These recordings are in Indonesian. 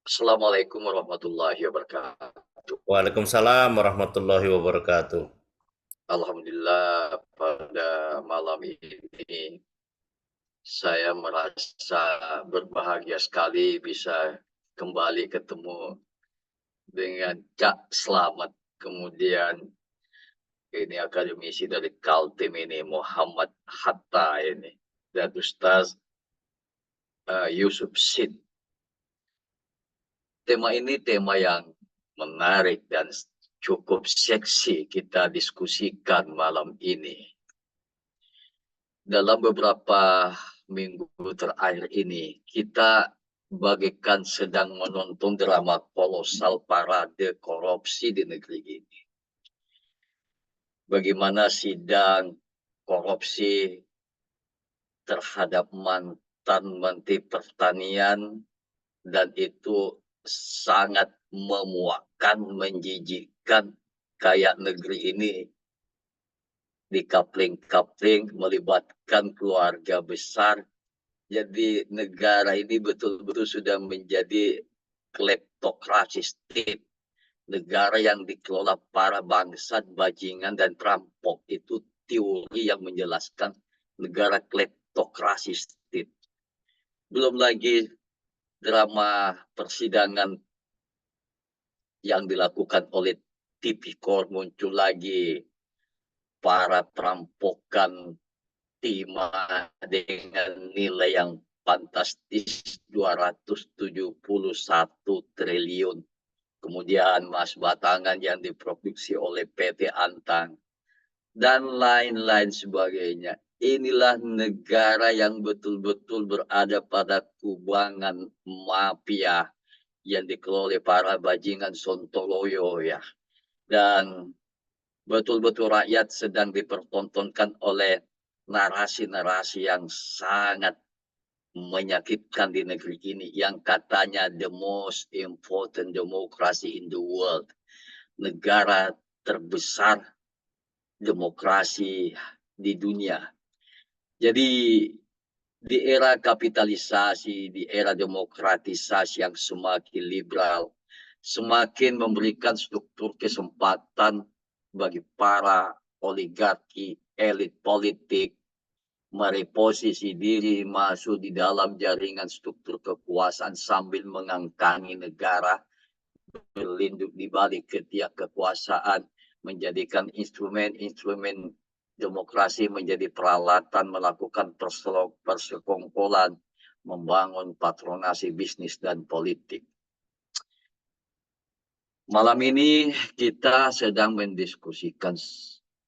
Assalamualaikum warahmatullahi wabarakatuh. Waalaikumsalam warahmatullahi wabarakatuh. Alhamdulillah pada malam ini saya merasa berbahagia sekali bisa kembali ketemu dengan Cak Slamet. Kemudian ini akademisi dari Kaltim ini Muhammad Hatta ini dan Ustaz Yusuf Sid. Tema ini tema yang menarik dan cukup seksi kita diskusikan malam ini. Dalam beberapa minggu terakhir ini, kita bagaikan sedang menonton drama kolosal parade korupsi di negeri ini. Bagaimana sidang korupsi terhadap mantan Menteri Pertanian, dan itu sangat memuakkan, menjijikkan, kayak negeri ini dikapling-kapling melibatkan keluarga besar. Jadi negara ini betul-betul sudah menjadi kleptokrasi state. Negara yang dikelola para bangsat, bajingan, dan perampok. Itu teori yang menjelaskan negara kleptokrasi state. Belum lagi drama persidangan yang dilakukan oleh Tipikor, muncul lagi para perampokan timah dengan nilai yang fantastis 271 triliun. Kemudian emas batangan yang diproduksi oleh PT Antang dan lain-lain sebagainya. Inilah negara yang betul-betul berada pada kubangan mafia yang dikelola oleh para bajingan Sontoloyo ya. Dan betul-betul rakyat sedang dipertontonkan oleh narasi-narasi yang sangat menyakitkan di negeri ini, yang katanya the most important democracy in the world, negara terbesar demokrasi di dunia. Jadi di era kapitalisasi, di era demokratisasi yang semakin liberal, semakin memberikan struktur kesempatan bagi para oligarki, elit politik, mereposisi diri masuk di dalam jaringan struktur kekuasaan sambil mengangkangi negara, berlindung di balik ketiak kekuasaan, menjadikan instrumen-instrumen demokrasi menjadi peralatan melakukan persekongkolan, membangun patronasi bisnis dan politik. Malam ini kita sedang mendiskusikan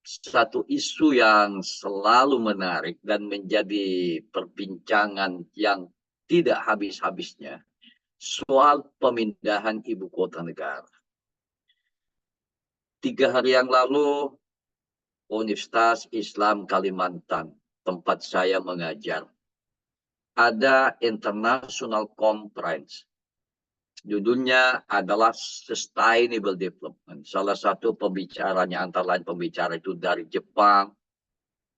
satu isu yang selalu menarik dan menjadi perbincangan yang tidak habis-habisnya, soal pemindahan ibu kota negara. 3 hari yang lalu, Universitas Islam Kalimantan, tempat saya mengajar, ada International Conference. Judulnya adalah Sustainable Development. Salah satu pembicaranya, antara lain pembicara itu dari Jepang,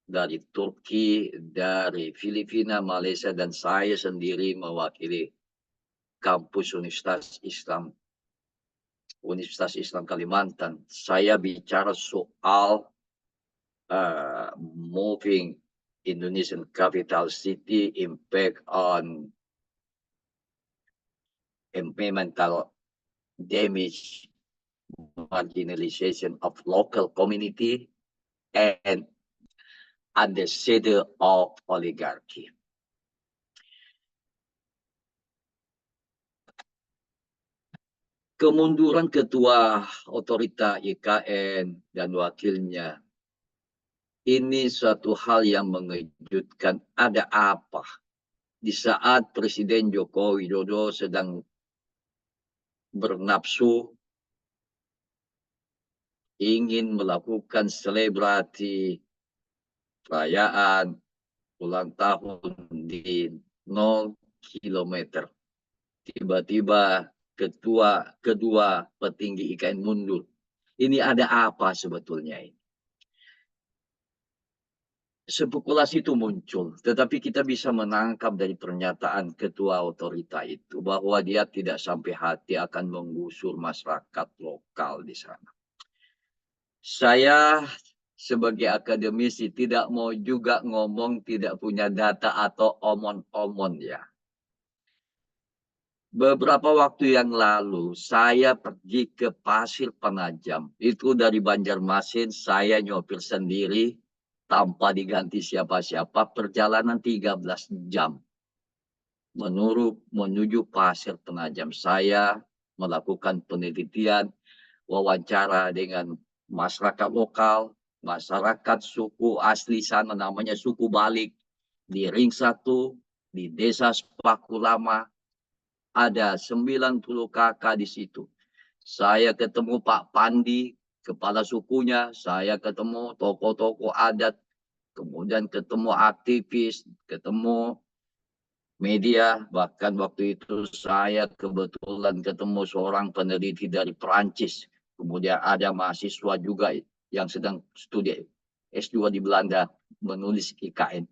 dari Turki, dari Filipina, Malaysia, dan saya sendiri mewakili kampus Universitas Islam Kalimantan. Saya bicara soal moving Indonesian capital city, impact on environmental damage, marginalization of local community, and under shadow of oligarchy. Kemunduran ketua otorita IKN dan wakilnya ini suatu hal yang mengejutkan. Ada apa? Di saat Presiden Joko Widodo sedang bernafsu ingin melakukan selebrasi perayaan ulang tahun di 0 kilometer. Tiba-tiba kedua petinggi IKN mundur. Ini ada apa sebetulnya ini? spekulasi itu muncul, tetapi kita bisa menangkap dari pernyataan ketua otorita itu bahwa dia tidak sampai hati akan menggusur masyarakat lokal di sana. Saya sebagai akademisi tidak mau juga ngomong tidak punya data atau omon-omon ya. Beberapa waktu yang lalu saya pergi ke Pasir Penajam. Itu dari Banjarmasin saya nyopir sendiri tanpa diganti siapa-siapa, perjalanan 13 jam menuju Pasir Penajam. Saya melakukan penelitian, wawancara dengan masyarakat lokal, masyarakat suku asli sana namanya suku Balik di Ring 1, di Desa Sepaku Lama, ada 90 kakak di situ. Saya ketemu Pak Pandi, kepala sukunya, saya ketemu tokoh-tokoh adat, kemudian ketemu aktivis, ketemu media, bahkan waktu itu saya kebetulan ketemu seorang peneliti dari Perancis. Kemudian ada mahasiswa juga yang sedang studi S2 di Belanda menulis IKN.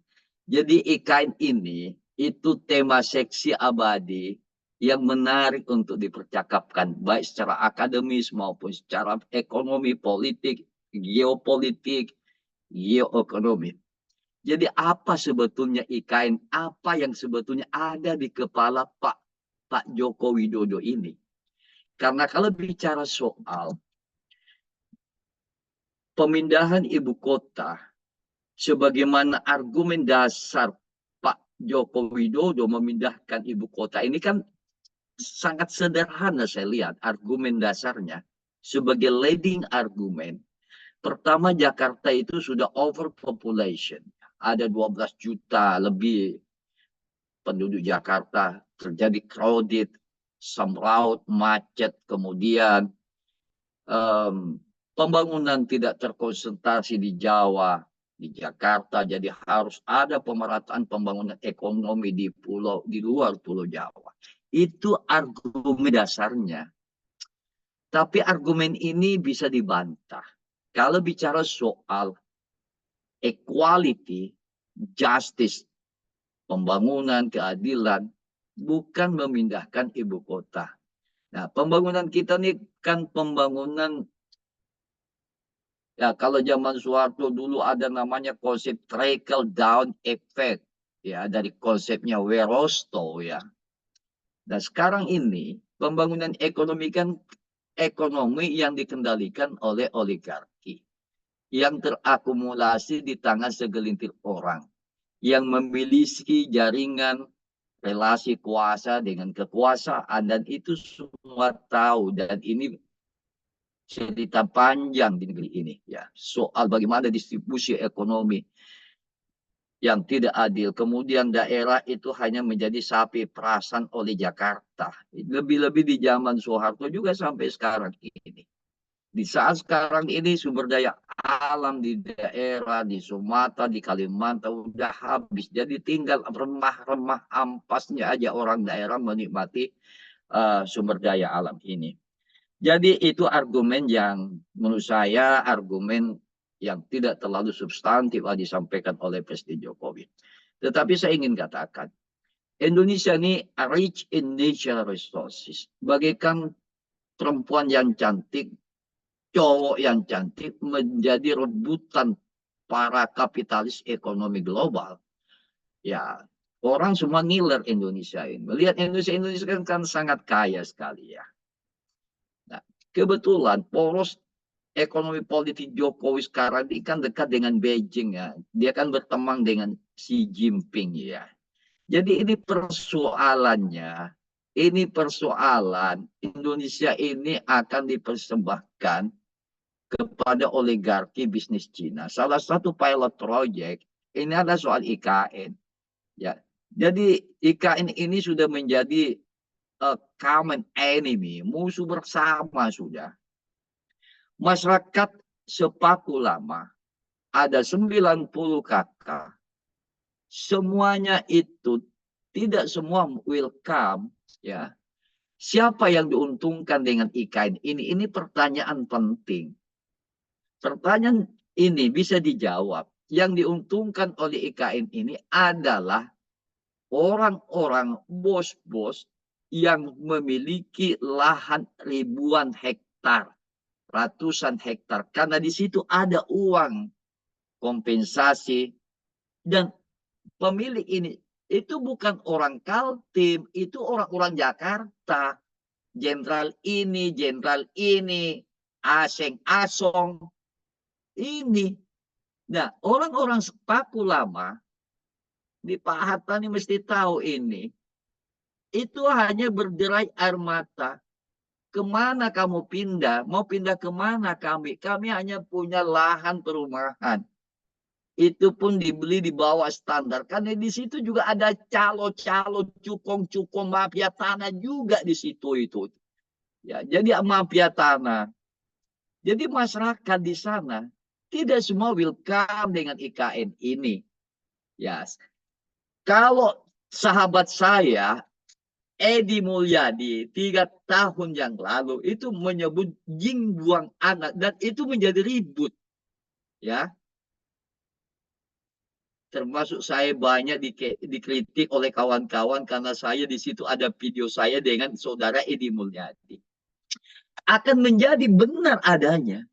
Jadi IKN ini itu tema seksi abadi yang menarik untuk dipercakapkan baik secara akademis maupun secara ekonomi, politik, geopolitik, geoekonomi. Jadi apa sebetulnya IKN? Apa yang sebetulnya ada di kepala Pak Joko Widodo ini? Karena kalau bicara soal pemindahan ibu kota, sebagaimana argumen dasar Pak Joko Widodo memindahkan ibu kota ini kan sangat sederhana saya lihat argumen dasarnya. Sebagai leading argumen, pertama Jakarta itu sudah overpopulation. Ada 12 juta lebih penduduk Jakarta, terjadi crowded, semraut, macet, kemudian pembangunan tidak terkonsentrasi di Jawa, di Jakarta, jadi harus ada pemerataan pembangunan ekonomi di luar Pulau Jawa. Itu argumen dasarnya. Tapi argumen ini bisa dibantah. Kalau bicara soal equality, justice, pembangunan, keadilan, bukan memindahkan ibu kota. Nah, pembangunan kita ini kan pembangunan, ya kalau zaman Soeharto dulu ada namanya konsep trickle down effect, ya dari konsepnya Werosto ya. Nah sekarang ini pembangunan ekonomi kan ekonomi yang dikendalikan oleh oligarki, yang terakumulasi di tangan segelintir orang, yang memiliki jaringan relasi kuasa dengan kekuasaan, dan itu semua tahu, dan ini cerita panjang di negeri ini ya soal bagaimana distribusi ekonomi yang tidak adil, kemudian daerah itu hanya menjadi sapi perasan oleh Jakarta, lebih-lebih di zaman Soeharto juga sampai sekarang ini. Di saat sekarang ini sumber daya alam di daerah, di Sumatera, di Kalimantan udah habis. Jadi tinggal remah-remah ampasnya aja orang daerah menikmati sumber daya alam ini. Jadi itu argumen yang menurut saya argumen yang tidak terlalu substantif disampaikan oleh Presiden Jokowi. Tetapi saya ingin katakan, Indonesia ini rich in natural resources. Bagaikan perempuan yang cantik, cowok yang cantik menjadi rebutan para kapitalis ekonomi global. Ya, orang semua ngiler Indonesia ini. Melihat Indonesia kan sangat kaya sekali ya. Nah, kebetulan poros ekonomi politik Jokowi sekarang ini kan dekat dengan Beijing ya. Dia kan berteman dengan Xi Jinping ya. Jadi ini persoalannya, ini persoalan Indonesia ini akan dipersembahkan kepada oligarki bisnis Cina. Salah satu pilot project ini ada soal IKN. Ya, jadi IKN ini sudah menjadi common enemy, musuh bersama sudah. Masyarakat Sepaku Lama ada 90 kakak. Semuanya itu tidak semua welcome ya. Siapa yang diuntungkan dengan IKN ini pertanyaan penting. Pertanyaan ini bisa dijawab yang diuntungkan oleh IKN ini adalah orang-orang bos-bos yang memiliki lahan ribuan hektar, ratusan hektar. Karena di situ ada uang kompensasi dan pemilik ini itu bukan orang Kaltim, itu orang-orang Jakarta. Jenderal ini, Aseng Asong ini. Nah, orang-orang Paku Lama di Pak Hatta ini mesti tahu ini. Itu hanya berderai air mata. Kemana kamu pindah? Mau pindah kemana kami? Kami hanya punya lahan perumahan. Itu pun dibeli di bawah standar. Karena di situ juga ada calo-calo, cukong-cukong mafia tanah juga di situ itu. Ya, jadi mafia tanah. Jadi masyarakat di sana tidak semua welcome dengan IKN ini. Ya, kalau sahabat saya Edi Mulyadi 3 tahun yang lalu itu menyebut jing buang anak dan itu menjadi ribut, ya. Termasuk saya banyak dikritik oleh kawan-kawan karena saya di situ ada video saya dengan saudara Edi Mulyadi. Akan menjadi benar adanya.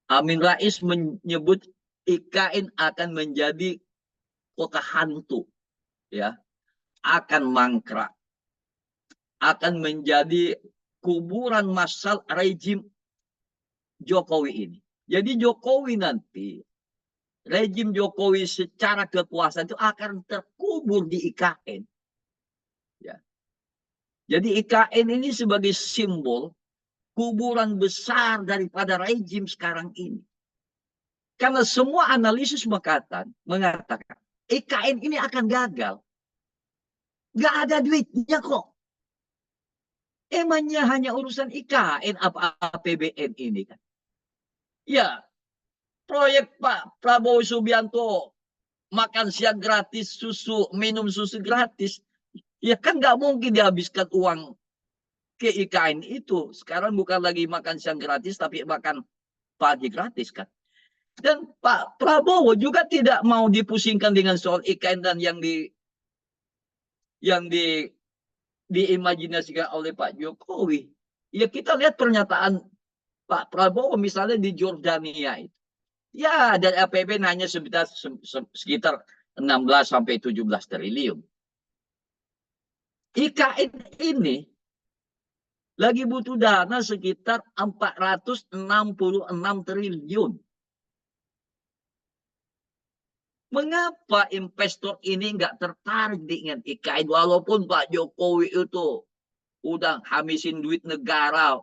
Amin Rais menyebut IKN akan menjadi kota hantu, ya, akan mangkrak, akan menjadi kuburan massal rejim Jokowi ini. Jadi Jokowi nanti, rejim Jokowi secara kekuasaan itu akan terkubur di IKN. Ya. Jadi IKN ini sebagai simbol kuburan besar daripada rejim sekarang ini. Karena semua analisis mengatakan IKN ini akan gagal. Gak ada duitnya kok. Emangnya hanya urusan IKN apa APBN ini kan? Ya, proyek Pak Prabowo Subianto makan siang gratis, susu, minum susu gratis. Ya kan nggak mungkin dihabiskan uang ke IKN itu. Sekarang bukan lagi makan siang gratis, tapi makan pagi gratis kan. Dan Pak Prabowo juga tidak mau dipusingkan dengan soal IKN dan yang diimajinasikan oleh Pak Jokowi. Ya kita lihat pernyataan Pak Prabowo misalnya di Jordania itu. Ya dari APBN hanya sekitar 16 sampai 17 triliun. IKN ini lagi butuh dana sekitar 466 triliun. Mengapa investor ini nggak tertarik dengan IKN walaupun Pak Jokowi itu udah hamisin duit negara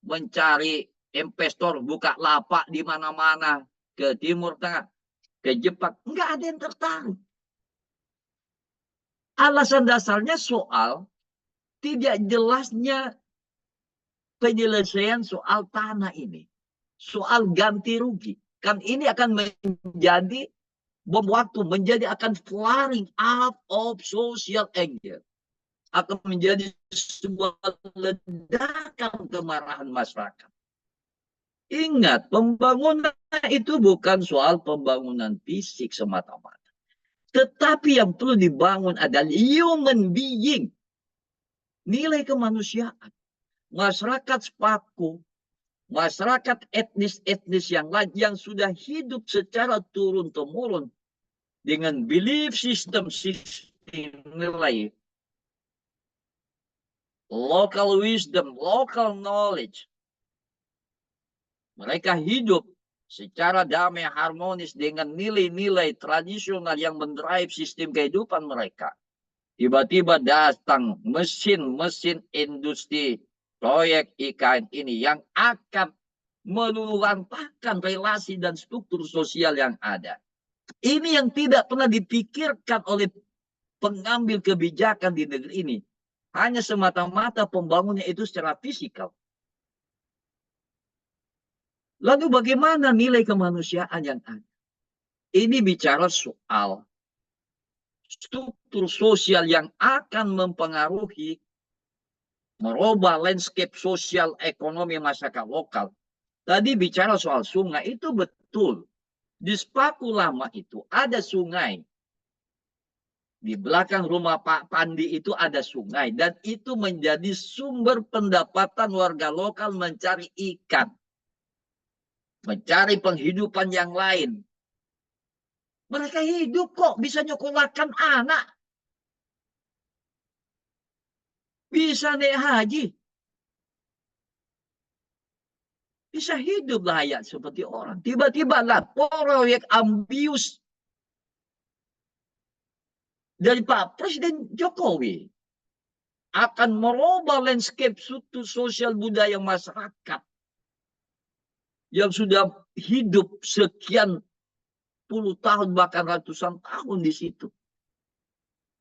mencari investor buka lapak di mana-mana ke Timur Tengah, ke Jepang, nggak ada yang tertarik. Alasan dasarnya soal tidak jelasnya penyelesaian soal tanah ini, soal ganti rugi. Kan ini akan menjadi bom waktu, menjadi akan flaring out of social anger. Akan menjadi sebuah ledakan kemarahan masyarakat. Ingat, pembangunan itu bukan soal pembangunan fisik semata-mata. Tetapi yang perlu dibangun adalah human being. Nilai kemanusiaan. Masyarakat sepaku, masyarakat etnis-etnis yang lain yang sudah hidup secara turun-temurun dengan belief system nilai, local wisdom, local knowledge. Mereka hidup secara damai harmonis dengan nilai-nilai tradisional yang mendrive sistem kehidupan mereka. Tiba-tiba datang mesin-mesin industri proyek IKN ini yang akan meluluhlantahkan relasi dan struktur sosial yang ada. Ini yang tidak pernah dipikirkan oleh pengambil kebijakan di negeri ini. Hanya semata-mata pembangunnya itu secara fisikal. Lalu bagaimana nilai kemanusiaan yang ada? Ini bicara soal struktur sosial yang akan mempengaruhi, merubah landscape sosial ekonomi masyarakat lokal. Tadi bicara soal sungai, itu betul. Di Sepaku Lama itu ada sungai. Di belakang rumah Pak Pandi itu ada sungai. Dan itu menjadi sumber pendapatan warga lokal mencari ikan. Mencari penghidupan yang lain. Mereka hidup kok. Bisa nyekolahkan anak. Bisa naik haji. Bisa hidup layak seperti orang. Tiba-tiba lah proyek ambius dari Pak Presiden Jokowi akan merubah landscape sosial budaya masyarakat yang sudah hidup sekian puluh tahun bahkan ratusan tahun di situ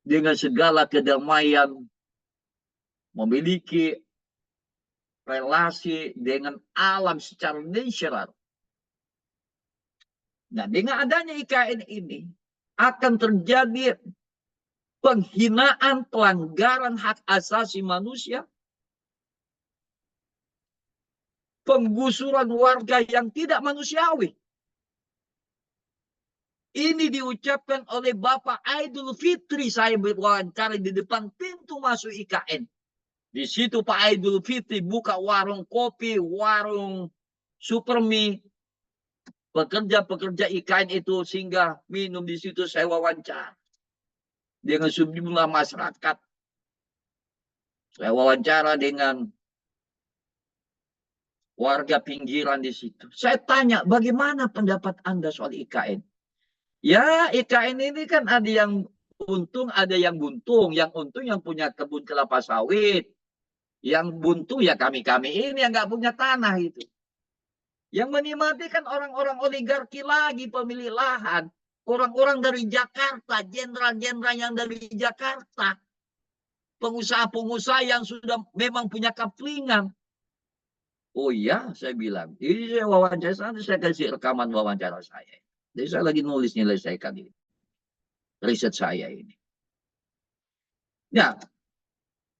dengan segala kedamaian, memiliki relasi dengan alam secara natural. Nah, dengan adanya IKN ini akan terjadi penghinaan, pelanggaran hak asasi manusia, penggusuran warga yang tidak manusiawi. Ini diucapkan oleh Bapak Aidul Fitri. Saya berwawancara di depan pintu masuk IKN. Di situ Pak Aidul Fitri buka warung kopi, warung supermie. Pekerja-pekerja IKN itu singgah minum di situ, saya wawancara dengan sejumlah masyarakat. Saya wawancara dengan warga pinggiran di situ. Saya tanya, bagaimana pendapat Anda soal IKN? Ya, IKN ini kan ada yang untung, ada yang buntung. Yang untung yang punya kebun kelapa sawit. Yang buntung ya kami-kami ini yang nggak punya tanah itu. Yang menikmati kan orang-orang oligarki lagi, pemilik lahan. Orang-orang dari Jakarta, jenderal-jenderal yang dari Jakarta. Pengusaha-pengusaha yang sudah memang punya kaplingan. Oh iya, saya bilang. Ini saya wawancara, saya kasih rekaman wawancara saya. Jadi saya lagi nulis nyelesaikan ini. Riset saya ini. Nah,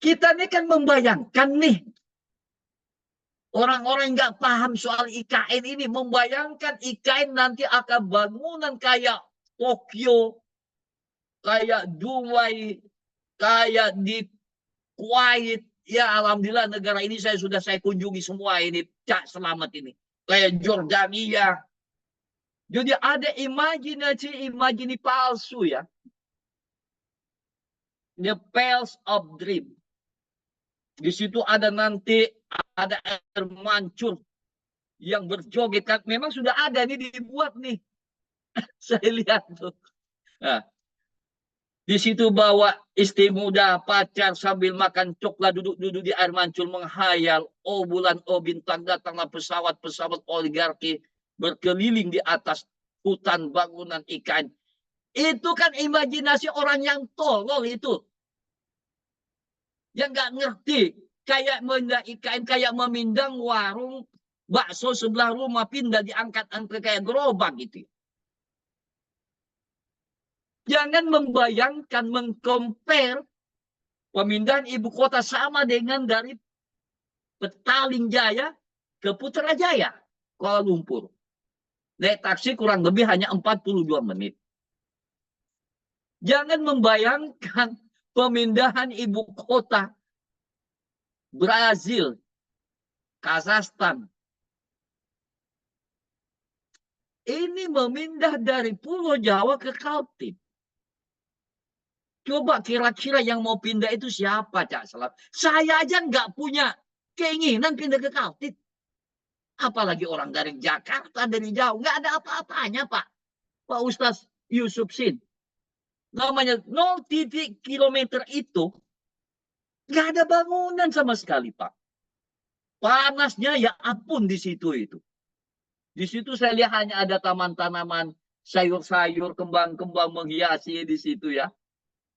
kita ini kan membayangkan nih. Orang-orang nggak paham soal IKN ini. Membayangkan IKN nanti akan bangunan kayak Tokyo, kayak Dubai, kayak di Kuwait. Ya Alhamdulillah negara ini saya kunjungi semua ini. Cak selamat ini. Kayak Jordania. Jadi ada imajinasi palsu ya. The Palace of Dream. Di situ ada nanti ada air mancur yang berjoget. Memang sudah ada nih dibuat nih. Saya lihat tuh. Nah, di situ bawa istri muda, pacar sambil makan coklat, duduk-duduk di air mancur menghayal. Oh bulan, oh bintang, datanglah pesawat-pesawat oligarki berkeliling di atas hutan bangunan IKN. Itu kan imajinasi orang yang tolol itu. Yang nggak ngerti. Kayak memindah IKN, kayak memindang warung bakso sebelah rumah, pindah diangkat-angkat kayak gerobak gitu. Jangan membayangkan, mengcompare pemindahan ibu kota sama dengan dari Petaling Jaya ke Putrajaya, Kuala Lumpur. Naik taksi kurang lebih hanya 42 menit. Jangan membayangkan pemindahan ibu kota Brazil, Kazakhstan. Ini memindah dari Pulau Jawa ke Kaltim. Coba kira-kira yang mau pindah itu siapa, Cak Selat? Saya aja nggak punya keinginan pindah ke Kaltim. Apalagi orang dari Jakarta, dari jauh. Nggak ada apa-apanya, Pak. Pak Ustaz Yusuf Sin. Namanya 0 kilometer itu nggak ada bangunan sama sekali, Pak. Panasnya ya ampun di situ itu. Di situ saya lihat hanya ada taman tanaman, sayur-sayur, kembang-kembang menghiasi di situ ya.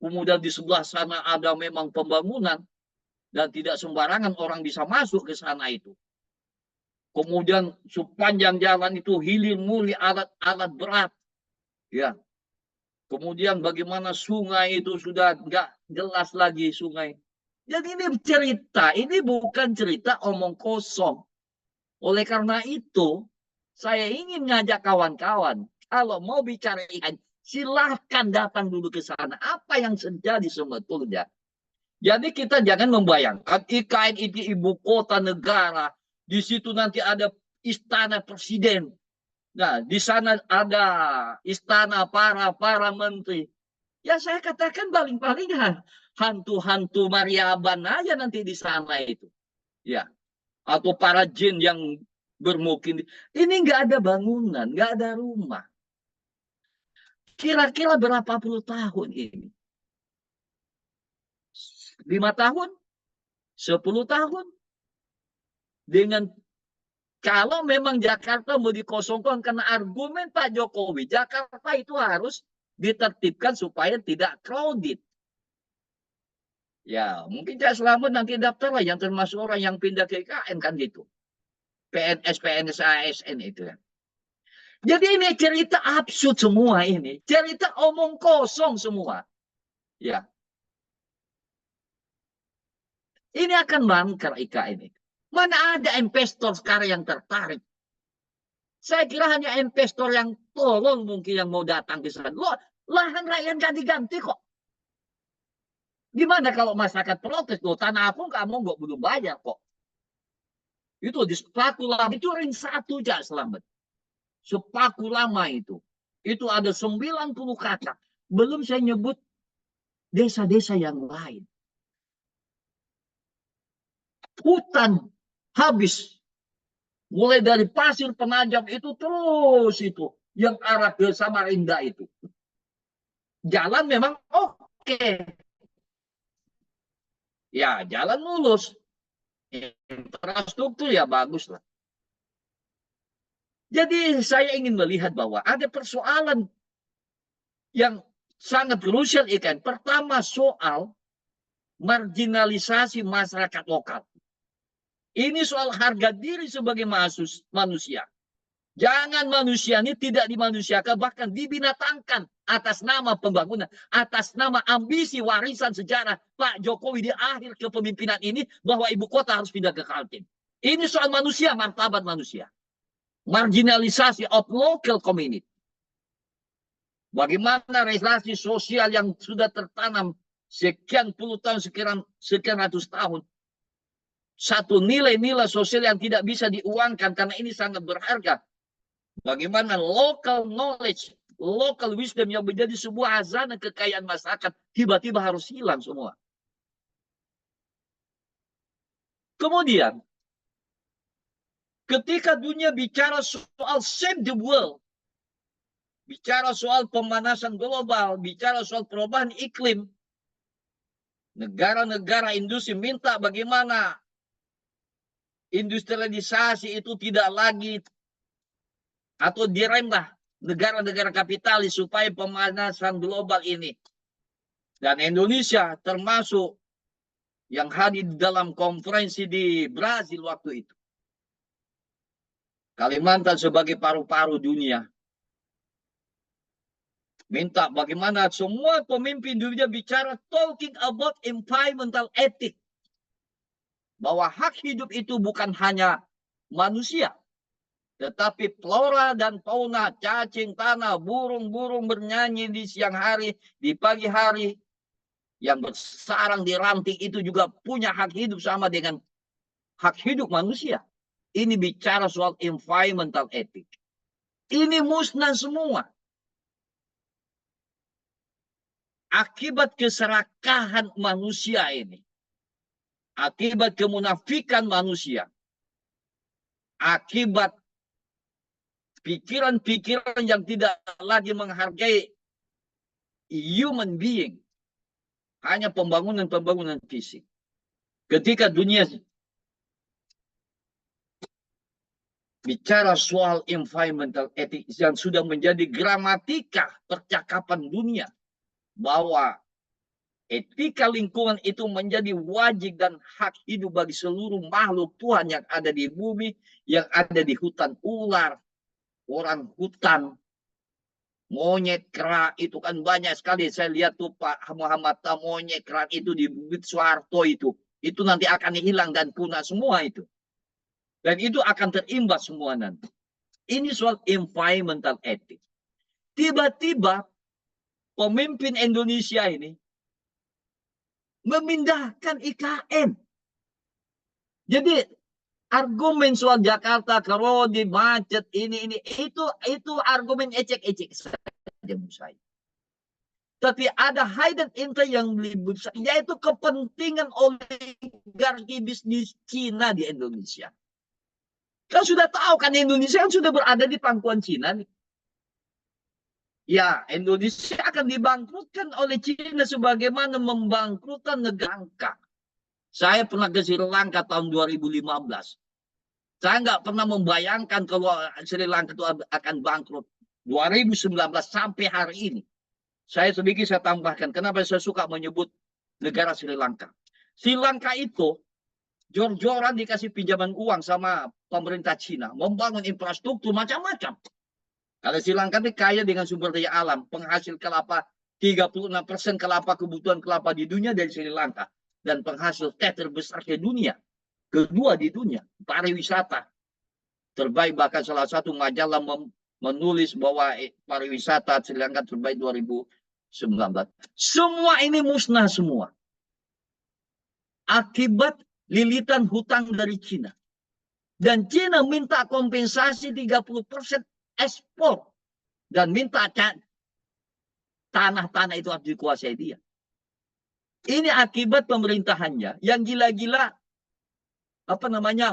Kemudian di sebelah sana ada memang pembangunan dan tidak sembarangan orang bisa masuk ke sana itu. Kemudian sepanjang jalan itu hilir mulir alat-alat berat. Ya. Kemudian bagaimana sungai itu sudah nggak jelas lagi sungai. Jadi ini cerita, ini bukan cerita omong kosong. Oleh karena itu, saya ingin ngajak kawan-kawan, Kalau mau bicara IKN, silahkan datang dulu ke sana. Apa yang terjadi sebetulnya? Jadi kita jangan membayangkan IKN itu ibu kota negara. Di situ nanti ada istana presiden. Nah, di sana ada istana para menteri. Ya saya katakan paling-paling hantu-hantu Mariaban aja nanti di sana itu. Ya, atau para jin yang bermukim. Ini nggak ada bangunan, nggak ada rumah. Kira-kira berapa puluh tahun ini? 5 tahun? 10 tahun? Dengan kalau memang Jakarta mau dikosongkan karena argumen Pak Jokowi, Jakarta itu harus ditertibkan supaya tidak crowded. Ya, mungkin Cak Selamat nanti daftar lah yang termasuk orang yang pindah ke IKN kan gitu. PNS, PNS, ASN itu ya. Jadi ini cerita absurd semua ini. Cerita omong kosong semua. Ya. Ini akan mangkrak IKN ini. Mana ada investor sekarang yang tertarik? Saya kira hanya investor yang tolong mungkin yang mau datang ke sana. Loh, lahan rakyat nggak diganti kok. Gimana kalau masyarakat protes? Loh, tanah aku kamu nggak belum bayar kok. Itu di sepaku lama. Itu ring 1 Cak Selamat. Sepaku lama itu. Itu ada 90 kakak. Belum saya nyebut desa-desa yang lain. Hutan habis. Mulai dari Pasir Penajam itu terus itu. Yang arah ke Samarinda itu. Jalan memang oke. Ya, jalan mulus. Infrastruktur ya bagus lah. Jadi saya ingin melihat bahwa ada persoalan yang sangat krusial ikan. Pertama soal marginalisasi masyarakat lokal. Ini soal harga diri sebagai manusia. Jangan manusia ini tidak dimanusiakan, bahkan dibinatangkan atas nama pembangunan, atas nama ambisi warisan sejarah Pak Jokowi di akhir kepemimpinan ini bahwa ibu kota harus pindah ke Kaltim. Ini soal manusia, martabat manusia. Marginalisasi of local community. Bagaimana relasi sosial yang sudah tertanam sekian puluh tahun, sekian ratus tahun. Satu nilai-nilai sosial yang tidak bisa diuangkan karena ini sangat berharga. Bagaimana local knowledge, local wisdom yang menjadi sebuah hazanah kekayaan masyarakat tiba-tiba harus hilang semua. Kemudian, ketika dunia bicara soal save the world, bicara soal pemanasan global, bicara soal perubahan iklim, negara-negara industri minta bagaimana industrialisasi itu tidak lagi atau direm lah negara-negara kapitalis supaya pemanasan global ini. Dan Indonesia termasuk yang hadir di dalam konferensi di Brazil waktu itu. Kalimantan sebagai paru-paru dunia. Minta bagaimana semua pemimpin dunia bicara talking about environmental ethics. Bahwa hak hidup itu bukan hanya manusia. Tetapi flora dan fauna, cacing tanah, burung-burung bernyanyi di siang hari, di pagi hari. Yang bersarang di ranting itu juga punya hak hidup sama dengan hak hidup manusia. Ini bicara soal environmental ethics. Ini musnah semua. Akibat keserakahan manusia ini. Akibat kemunafikan manusia. Akibat pikiran-pikiran yang tidak lagi menghargai human being. Hanya pembangunan-pembangunan fisik. Ketika dunia bicara soal environmental ethics yang sudah menjadi gramatika percakapan dunia. Bahwa etika lingkungan itu menjadi wajib dan hak hidup bagi seluruh makhluk Tuhan yang ada di bumi, yang ada di hutan ular, orang hutan, monyet, kera, itu kan banyak sekali. Saya lihat tuh Pak Muhammad, monyet, kera itu di Bukit Soeharto itu nanti akan hilang dan punah semua itu. Dan itu akan terimbas semua nanti. Ini soal environmental ethics. tiba-tiba pemimpin Indonesia ini memindahkan IKN. Jadi argumen soal Jakarta, Karodi, macet, ini itu argumen ecek-ecek saja menurut saya. Tapi ada hidden interest yang lebih besar, yaitu kepentingan oligarki bisnis Cina di Indonesia. Kan sudah tahu kan Indonesia kan sudah berada di pangkuan Cina nih. Ya, Indonesia akan dibangkrutkan oleh Cina sebagaimana membangkrutkan negara Lanka. Saya pernah ke Sri Lanka tahun 2015. Saya nggak pernah membayangkan kalau Sri Lanka itu akan bangkrut 2019 sampai hari ini. Saya sedikit saya tambahkan, kenapa saya suka menyebut negara Sri Lanka. Sri Lanka itu jor-joran dikasih pinjaman uang sama pemerintah Cina, membangun infrastruktur macam-macam. Kalau Sri Lanka itu kaya dengan sumber daya alam, penghasil kelapa 36% kelapa kebutuhan kelapa di dunia dari Sri Lanka, dan penghasil teh terbesar ke dunia, kedua di dunia, pariwisata terbaik, bahkan salah satu majalah menulis bahwa pariwisata Sri Lanka terbaik 2019. Semua ini musnah semua akibat lilitan hutang dari Cina. Dan Cina minta kompensasi 30% ekspor dan minta tanah-tanah itu harus dikuasai dia. Ini akibat pemerintahannya yang gila-gila,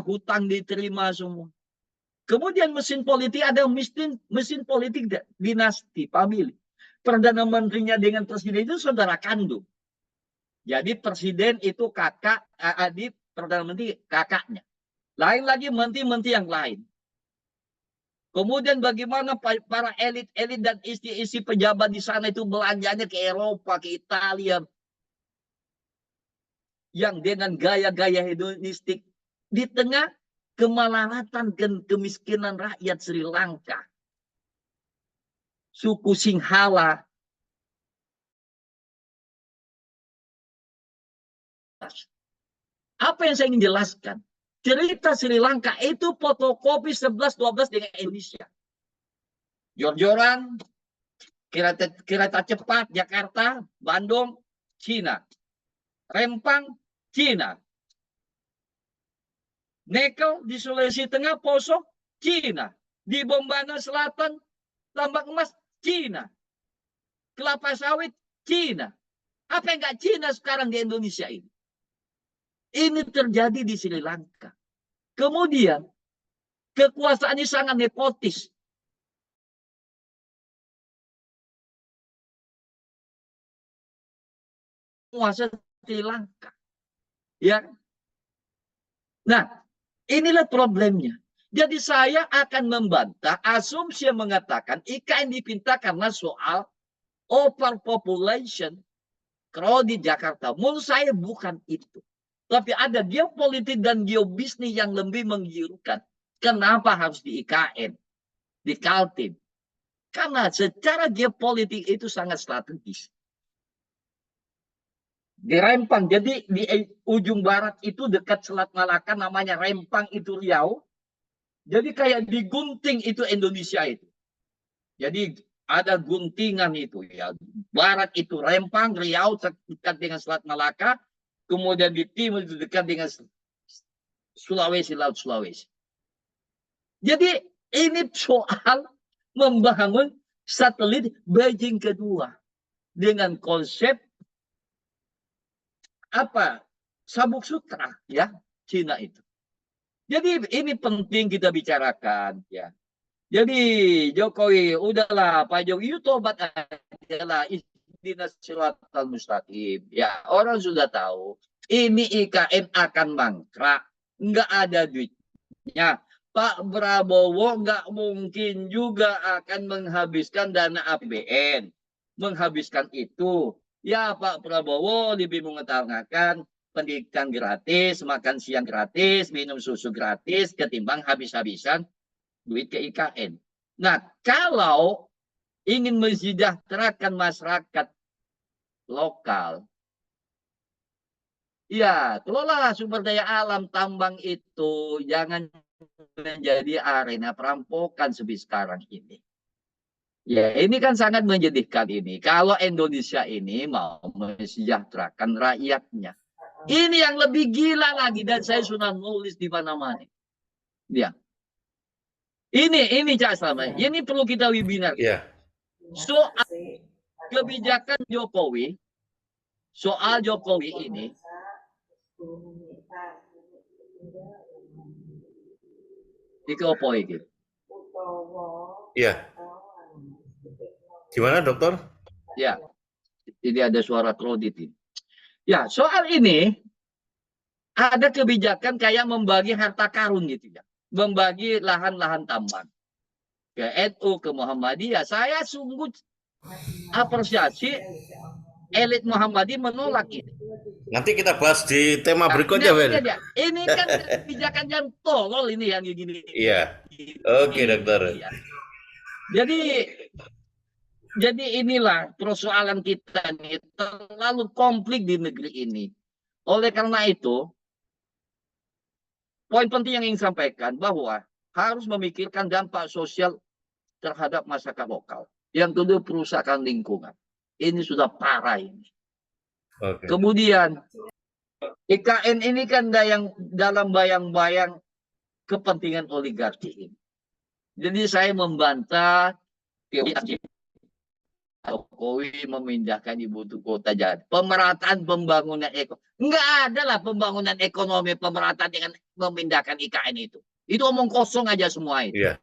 hutang diterima semua. Kemudian mesin politik, ada mesin politik dinasti, famili. Perdana Menterinya dengan presiden itu saudara kandung. Jadi presiden itu kakak, adik Perdana Menteri kakaknya. Lain lagi menteri-menteri yang lain. Kemudian bagaimana para elit-elit dan isi pejabat di sana itu belanjanya ke Eropa, ke Italia. Yang dengan gaya-gaya hedonistik di tengah kemelaratan dan kemiskinan rakyat Sri Lanka. Suku Sinhala. Apa yang saya ingin jelaskan? Cerita Sri Lanka itu fotokopi 11-12 dengan Indonesia. Jor-joran, kereta cepat Jakarta, Bandung, Cina. Rempang, Cina. Nikel di Sulawesi Tengah, Poso, Cina. Di Bombana Selatan, tambak emas, Cina. Kelapa sawit, Cina. Apa yang nggak Cina sekarang di Indonesia ini? Ini terjadi di Sri Lanka. Kemudian, kekuasaan ini sangat nepotis. Penguasa Sri Lanka. Ya. Nah, inilah problemnya. Jadi saya akan membantah asumsi yang mengatakan IKN dipinta karena soal overpopulation crowded Jakarta. Menurut saya bukan itu. Tapi ada geopolitik dan geobisnis yang lebih menggiurkan. Kenapa harus di IKN? Di Kaltim? Karena secara geopolitik itu sangat strategis. Di Rempang, jadi di ujung barat itu dekat Selat Malaka, namanya Rempang itu Riau. Jadi kayak di gunting itu Indonesia itu. Jadi ada guntingan itu ya. Barat itu Rempang, Riau dekat dengan Selat Malaka. Kemudian di timur itu dekat dengan Sulawesi, Laut Sulawesi. Jadi ini soal membangun satelit Beijing kedua dengan konsep Sabuk Sutra ya, Cina itu. Jadi ini penting kita bicarakan ya. Jadi Jokowi udahlah, Pak Jokowi tobat adalah Ihdinas Siratal Mustaqim. Ya, orang sudah tahu ini IKN akan mangkrak, nggak ada duitnya. Pak Prabowo nggak mungkin juga akan menghabiskan dana APBN, menghabiskan itu. Ya, Pak Prabowo lebih mengutamakan pendidikan gratis, makan siang gratis, minum susu gratis, ketimbang habis-habisan duit ke IKN. Nah, kalau ingin mensejahterakan masyarakat lokal, ya kelola sumber daya alam tambang itu, jangan menjadi arena perampokan seperti sekarang ini. Ya, ini kan sangat menyedihkan ini. Kalau Indonesia ini mau mensejahterakan rakyatnya. Ini yang lebih gila lagi dan saya sudah nulis di mana-mana. Ya. Ini Cak Selamat. Ini perlu kita webinar. Iya. Soal kebijakan Jokowi, soal Jokowi ini, iki opo iki? Iya. Gimana, Dokter? Ya, ini ada suara kredit ini. Ya, soal ini ada kebijakan kayak membagi harta karun gitu ya. Membagi lahan-lahan tambang. Ke NU, ke Muhammadiyah. Saya sungguh apresiasi elit Muhammadiyah menolak ini. Nanti kita bahas di tema berikutnya, Nah, Ben. ini kan kebijakan yang tolol ini yang gini. Iya. Oke, Dokter. Ya. Jadi inilah persoalan kita nih, terlalu konflik di negeri ini. Oleh karena itu, poin penting yang ingin sampaikan bahwa harus memikirkan dampak sosial terhadap masyarakat lokal. Yang kedua, perusahaan lingkungan. Ini sudah parah ini. Oke. Kemudian, IKN ini kan yang dalam bayang-bayang kepentingan oligarki ini. Jadi saya membantah teori Jokowi memindahkan ibu kota jadi pemerataan pembangunan ekonomi. Enggak ada lah pembangunan ekonomi pemerataan dengan memindahkan IKN itu. Itu omong kosong aja semua itu. Iya.